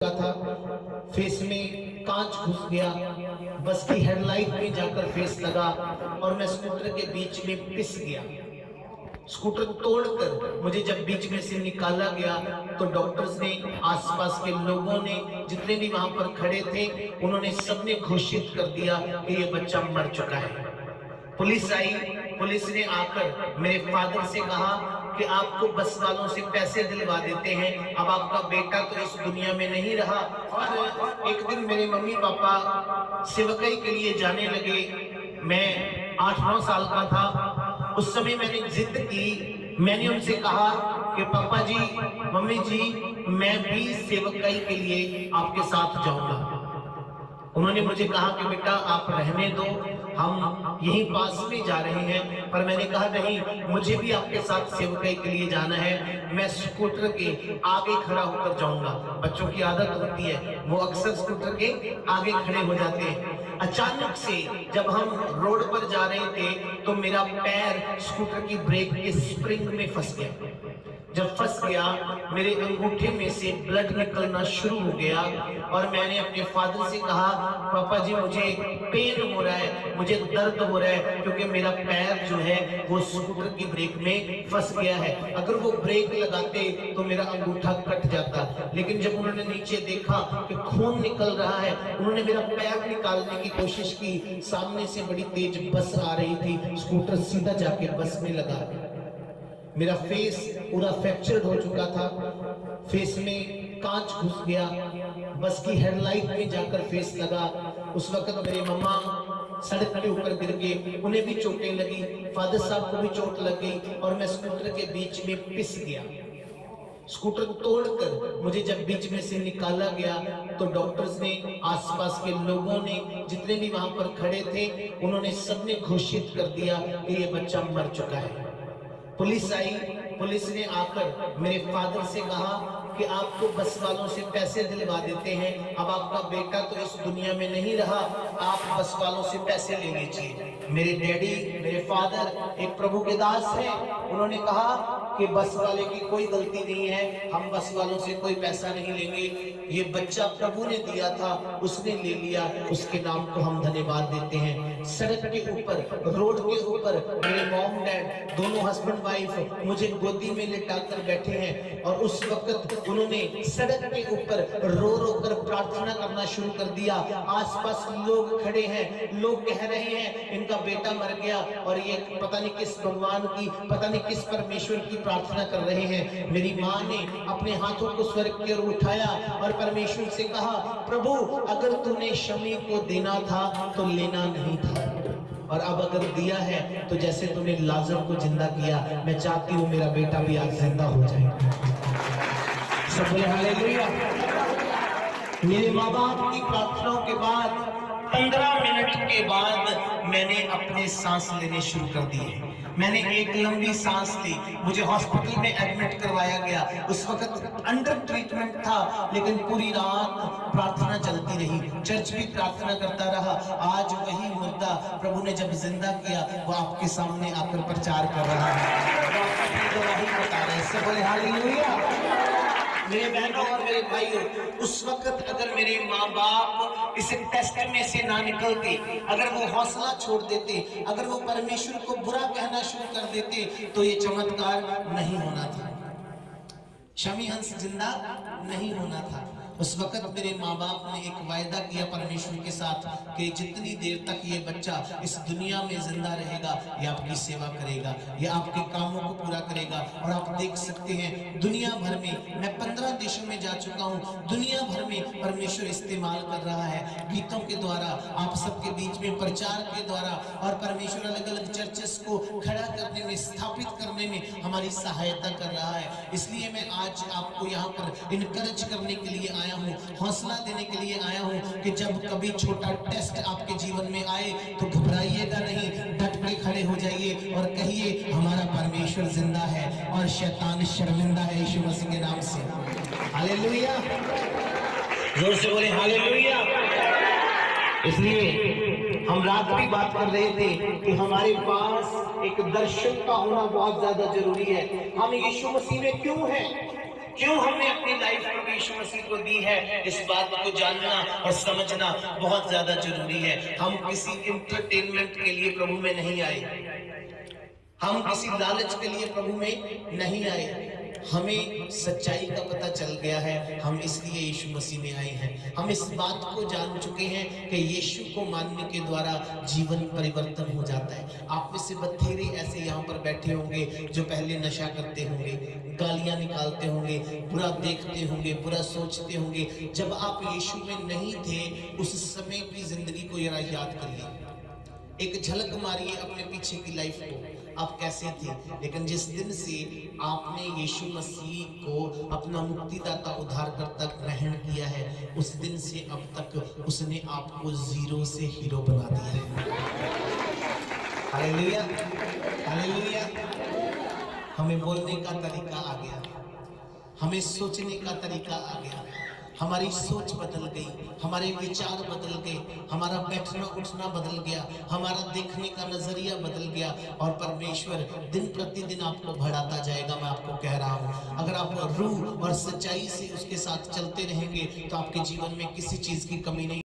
था, फेस में कांच घुस गया, बस की हेडलाइट में जाकर फेस लगा और मैं स्कूटर के बीच में पिस गया। स्कूटर तोड़कर मुझे जब बीच में से निकाला गया तो डॉक्टर्स ने, आसपास के लोगों ने, जितने भी वहां पर खड़े थे, उन्होंने सबने घोषित कर दिया कि ये बच्चा मर चुका है। पुलिस आई, पुलिस ने आकर मेरे फादर से कहा कि आपको बस वालों से पैसे दिलवा देते हैं, अब आपका बेटा तो इस दुनिया में नहीं रहा। और एक दिन मेरे मम्मी पापा सेवकाई के लिए जाने लगे। मैं 8-9 साल का था। उस समय मैंने जिद की, मैंने उनसे कहा कि पापा जी, मम्मी जी, मैं भी सेवकाई के लिए आपके साथ जाऊंगा। उन्होंने मुझे कहा कि बेटा आप रहने दो, हम यहीं पास में जा रहे हैं। पर मैंने कहा नहीं, मुझे भी आपके साथ सेवकाई के लिए जाना है। मैं स्कूटर के आगे खड़ा होकर जाऊंगा। बच्चों की आदत होती है, वो अक्सर स्कूटर के आगे खड़े हो जाते हैं। अचानक से जब हम रोड पर जा रहे थे तो मेरा पैर स्कूटर की ब्रेक के स्प्रिंग में फंस गया। जब फंस गया, मेरे अंगूठे में से ब्लड निकलना शुरू हो गया और मैंने अपने फादर से कहा, पापा जी मुझे पेन हो रहा है, मुझे दर्द हो रहा है, क्योंकि मेरा पैर जो है वो स्कूटर की ब्रेक में फंस गया है। अगर वो ब्रेक लगाते तो मेरा अंगूठा कट जाता। लेकिन जब उन्होंने नीचे देखा कि खून निकल रहा है, उन्होंने मेरा पैर निकालने की कोशिश की। सामने से बड़ी तेज बस आ रही थी, स्कूटर सीधा जाके बस में लगा। मेरा फेस पूरा फ्रैक्चर्ड हो चुका था, फेस में कांच घुस गया, बस की हेडलाइट में जाकर फेस लगा। उस वक्त मेरे मम्मा सड़क के ऊपर गिर गए, उन्हें भी चोटें लगी, फादर साहब को भी चोट लग गई और मैं स्कूटर के बीच में पिस गया। स्कूटर तोड़कर मुझे जब बीच में से निकाला गया तो डॉक्टर्स ने, आसपास के लोगों ने, जितने भी वहां पर खड़े थे, उन्होंने सबने घोषित कर दिया कि ये बच्चा मर चुका है। पुलिस आई, पुलिस ने आकर मेरे फादर से कहा कि आपको बस वालों से पैसे दिलवा देते हैं, अब आपका बेटा तो इस दुनिया में नहीं रहा, आप बस वालों से पैसे ले लीजिए। मेरे डैडी, मेरे फादर एक प्रभु के दास हैं, उन्होंने कहा कि बस वाले की कोई गलती नहीं है, हम बस वालों से कोई पैसा नहीं लेंगे, ये बच्चा प्रभु ने दिया था, उसने ले लिया, उसके नाम को हम धन्यवाद देते हैं। सड़क के ऊपर, रोड के ऊपर मेरे मॉम डैड दोनों हस्बैंड वाइफ मुझे गोदी में लिटाकर बैठे हैं और उस वक्त उन्होंने सड़क के ऊपर रो रो कर प्रार्थना करना शुरू कर दिया। आसपास लोग खड़े हैं, लोग कह रहे हैं इनका बेटा मर गया और ये पता नहीं किस भगवान की, पता नहीं किस परमेश्वर की प्रार्थना कर रहे हैं। मेरी माँ ने अपने हाथों को स्वर्ग की ओर उठाया और परमेश्वर से कहा, प्रभु अगर तूने शमी को देना था तो लेना नहीं था, और अब अगर दिया है तो जैसे तूने लाजर को जिंदा किया, मैं चाहती हूँ मेरा बेटा भी आज जिंदा हो जाए। सब बोले हालेलुया। मेरे माँ बाप की प्रार्थनाओं के बाद 15 मिनट के बाद मैंने अपने सांस लेने शुरू कर दिए। मैंने एक लंबी सांस ली, मुझे हॉस्पिटल में एडमिट करवाया गया। उस वक्त अंडर ट्रीटमेंट था, लेकिन पूरी रात प्रार्थना चलती रही, चर्च भी प्रार्थना करता रहा। आज वही मुद्दा प्रभु ने जब जिंदा किया, वो आपके सामने आकर प्रचार कर रहा है, वही बता रहे हैं। सब बोले हालेलुया। मेरे बहनों और मेरे भाइयों, उस वक्त अगर मेरे माँ बाप इस टेस्ट में से ना निकलते, अगर वो हौसला छोड़ देते, अगर वो परमेश्वर को बुरा कहना शुरू कर देते, तो ये चमत्कार नहीं होना था, शमी हंस जिंदा नहीं होना था। उस वक्त मेरे माँ बाप ने एक वायदा किया परमेश्वर के साथ कि जितनी देर तक ये बच्चा इस दुनिया में जिंदा रहेगा, ये आपकी सेवा करेगा, ये आपके कामों को पूरा करेगा। और आप देख सकते हैं दुनिया भर में, मैं 15 देशों में जा चुका हूँ, दुनिया भर में परमेश्वर इस्तेमाल कर रहा है, गीतों के द्वारा, आप सबके बीच में प्रचार के द्वारा, और परमेश्वर अलग अलग चर्चेस को खड़ा करने में, स्थापित करने में हमारी सहायता कर रहा है। इसलिए मैं आज आपको यहाँ पर इनकरेज करने के लिए आया हूँ, हौसला देने के लिए आया हूँ कि जब कभी छोटा टेस्ट आपके जीवन में आए तो घबराइएगा नहीं, डट के खड़े हो जाइए और कहिए हमारा परमेश्वर जिंदा है और शैतान शर्मिंदा है, यीशु मसीह के नाम से। हालेलुया, जोर से बोले हालेलुया। इसलिए हम रात भी बात कर रहे थे कि हमारे पास एक दर्शन का होना बहुत ज्यादा जरूरी है। हम यीशु मसीह में क्यों हैं? क्यों हमने अपनी लाइफ प्रभु यीशु मसीह को दी है, इस बात को जानना और समझना बहुत ज्यादा जरूरी है। हम किसी इंटरटेनमेंट के लिए प्रभु में नहीं आए, हम किसी लालच के लिए प्रभु में नहीं आए। हमें सच्चाई का पता चल गया है, हम इसलिए यीशु मसीह में आए हैं। हम इस बात को जान चुके हैं कि यीशु को मानने के द्वारा जीवन परिवर्तन हो जाता है। आप में से बथेरे ऐसे यहाँ पर बैठे होंगे जो पहले नशा करते होंगे, गालियां निकालते होंगे, बुरा देखते होंगे, बुरा सोचते होंगे। जब आप यीशु में नहीं थे, उस समय की जिंदगी को जरा याद करिए, एक झलक मारिए अपने पीछे की लाइफ को, आप कैसे थे। लेकिन जिस दिन से आपने यीशु मसीह को अपना मुक्तिदाता उद्धारकर्ता ग्रहण किया है, उस दिन से अब तक उसने आपको जीरो से हीरो बना दिया है। Hallelujah, hallelujah. हमें बोलने का तरीका आ गया, हमें सोचने का तरीका आ गया, हमारी सोच बदल गई, हमारे विचार बदल गए, हमारा बैठना उठना बदल गया, हमारा देखने का नजरिया बदल गया। और परमेश्वर दिन प्रतिदिन आपको बढ़ाता जाएगा। मैं आपको कह रहा हूँ, अगर आप रूह और सच्चाई से उसके साथ चलते रहेंगे तो आपके जीवन में किसी चीज की कमी नहीं।